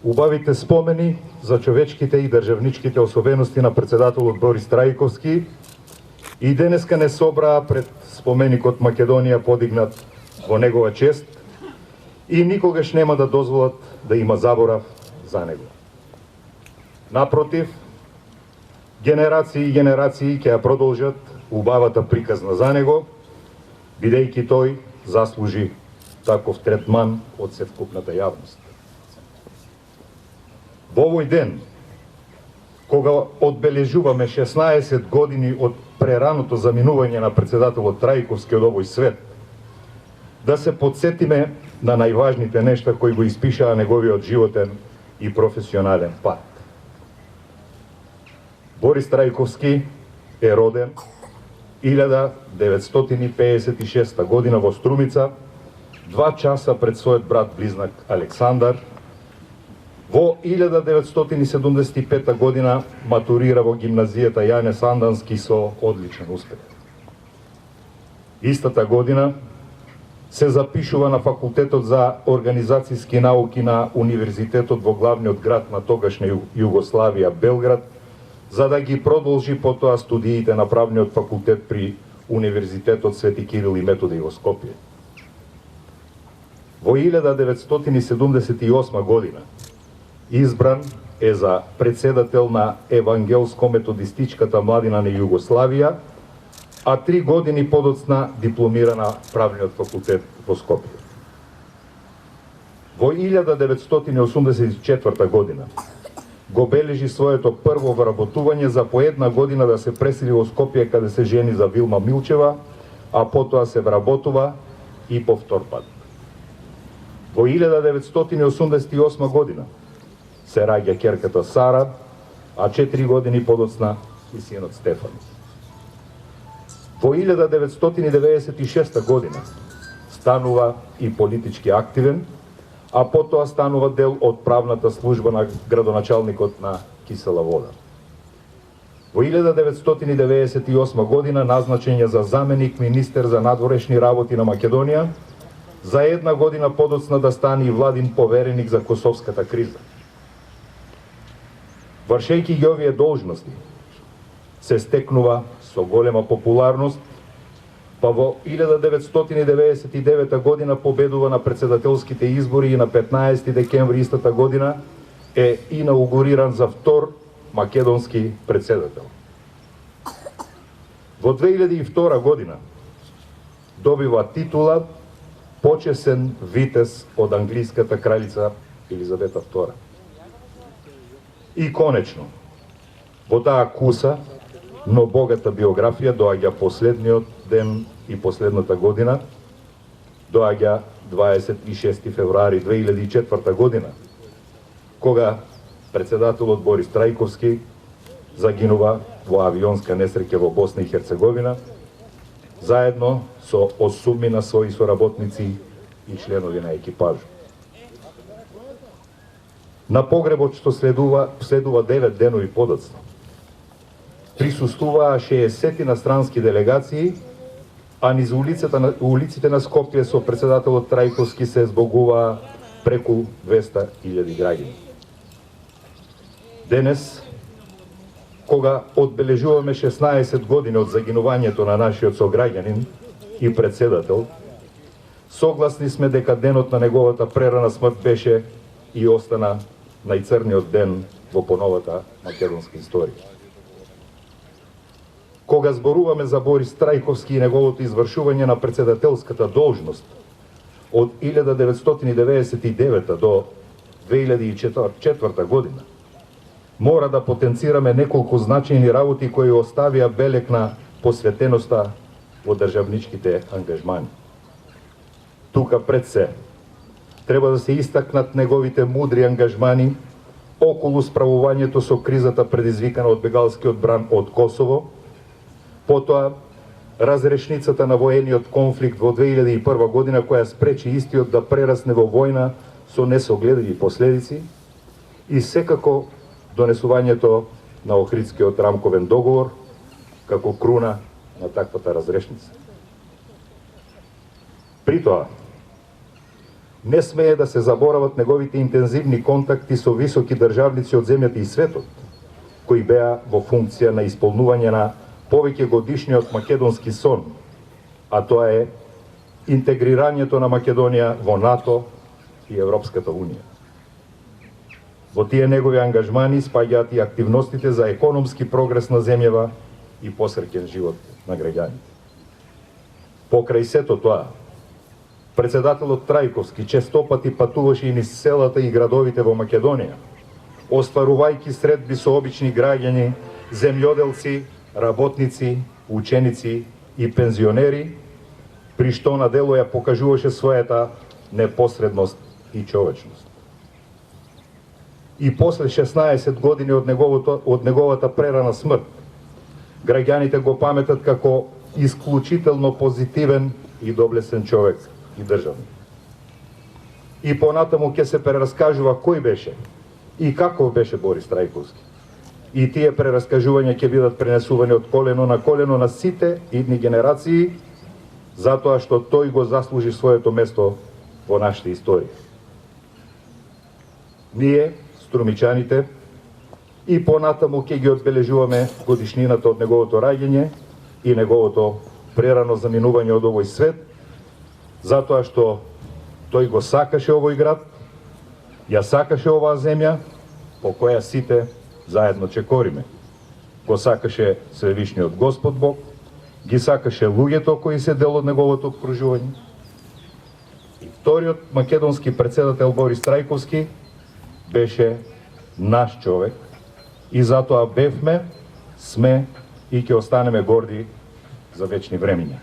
убавите спомени за човечките и државничките особености на председателот Борис Трајковски и денеска не собраа пред споменикот Македонија подигнат во негова чест и никогаш нема да дозволат да има заборав за него. Напротив, генерации и генерации ќе ја продолжат убавата приказна за него, бидејќи тој заслужи таков третман од севкупната јавност. Во овој ден, кога одбележуваме 16 години од прераното заминување на председателот Трајковски од овој свет, да се подсетиме на најважните нешта кои го испишаа неговиот животен и професионален пат. Борис Трајковски е роден 1956 година во Струмица, 2 часа пред својот брат близнак Александар. Во 1975 година матурира во гимназијата Јане Сандански со одличен успех. Истата година се запишува на факултетот за организацијски науки на универзитетот во главниот град на тогашна Југославија, Белград, за да ги продолжи потоа студиите на правниот факултет при Универзитетот Свети Кирил и Методи во Скопје. Во 1978 година избран е за председател на Евангелско-методистичката младина на Југославија, а 3 години подоцна дипломира на правниот факултет во Скопје. Во 1984 година го бележи своето прво вработување за по 1 година да се пресели во Скопје каде се жени за Вилма Милчева, а потоа се вработува и повтор пат. Во 1988 година се раѓа ќерката Сара, а 4 години подоцна и синот Стефан. Во 1996 година станува и политички активен, а потоа станува дел од правната служба на градоначалникот на Кисела Вода. Во 1998 година назначен за заменик министер за надворешни работи на Македонија, за 1 година подоцна да стане и владин повереник за косовската криза. Вршејќи ги овие должности, се стекнува со голема популарност, па во 1999 година победува на председателските избори и на 15 декември истата година е инаугуриран за втор македонски председател. Во 2002 година добива титула почесен витез од англиската кралица Елизавета II. И конечно, во таа куса, но богата биографија доаѓа последниот ден и последната година, доаѓа 26 февруари 2004 година, кога председателот Борис Трајковски загинува во авионска несреќа во Босна и Херцеговина, заедно со 8 на своји соработници и членови на екипажот. На погребот што следува 9 денови подоцна. Присуствуваа 60 инострански делегации, а низ улиците на Скопје со председателот Трајковски се збогуваа преку 200.000 граѓани. Денес, кога одбележуваме 16 години од загинувањето на нашиот сограѓанин и председател, согласни сме дека денот на неговата прерана смрт беше и остана најцрниот ден во поновата македонска историја. Кога зборуваме за Борис Трајковски и неговото извршување на председателската должност од 1999 до 2004 година, мора да потенцираме неколку значајни работи кои оставија белег на посветеноста во државничките ангажмани. Тука пред се треба да се истакнат неговите мудри ангажмани околу справувањето со кризата предизвикана од бегалскиот бран од Косово, потоа разрешницата на воениот конфликт во 2001 година која спречи истиот да прерасне во војна со несогледливи последици и секако донесувањето на Охридскиот рамковен договор како круна на таквата разрешница. При тоа, Не смее да се заборават неговите интензивни контакти со високи државници од земјата и светот, кои беа во функција на исполнување на повеќе годишниот македонски сон, а тоа е интегрирањето на Македонија во НАТО и Европската Унија. Во тие негови ангажмани спаѓаат и активностите за економски прогрес на земјава и посреќен живот на граѓаните. Покрај сето тоа, председателот Трајковски честопати патуваше и низ селата и градовите во Македонија, остварувајќи средби со обични граѓани, земјоделци, работници, ученици и пензионери, при што на дело ја покажуваше својата непосредност и човечност. И после 16 години од неговата прерана смрт, граѓаните го паметат како исклучително позитивен и доблесен човек и државник. И понатаму ќе се прераскажува кој беше и каков беше Борис Трајковски. И тие прераскажувања ќе бидат пренесувани од колено на сите идни генерации, затоа што тој го заслужи своето место во нашата историја. Ние, струмичаните, и понатаму ќе ги одбележуваме годишнината од неговото раѓање и неговото прерано заминување од овој свет, затоа што тој го сакаше овој град, ја сакаше оваа земја, по која сите заедно чекориме. Го сакаше Свевишниот Господ Бог, ги сакаше луѓето кои се дел од неговото обкружување. И вториот македонски председател Борис Трајковски беше наш човек и затоа бевме, сме и ќе останеме горди за вечни времиња.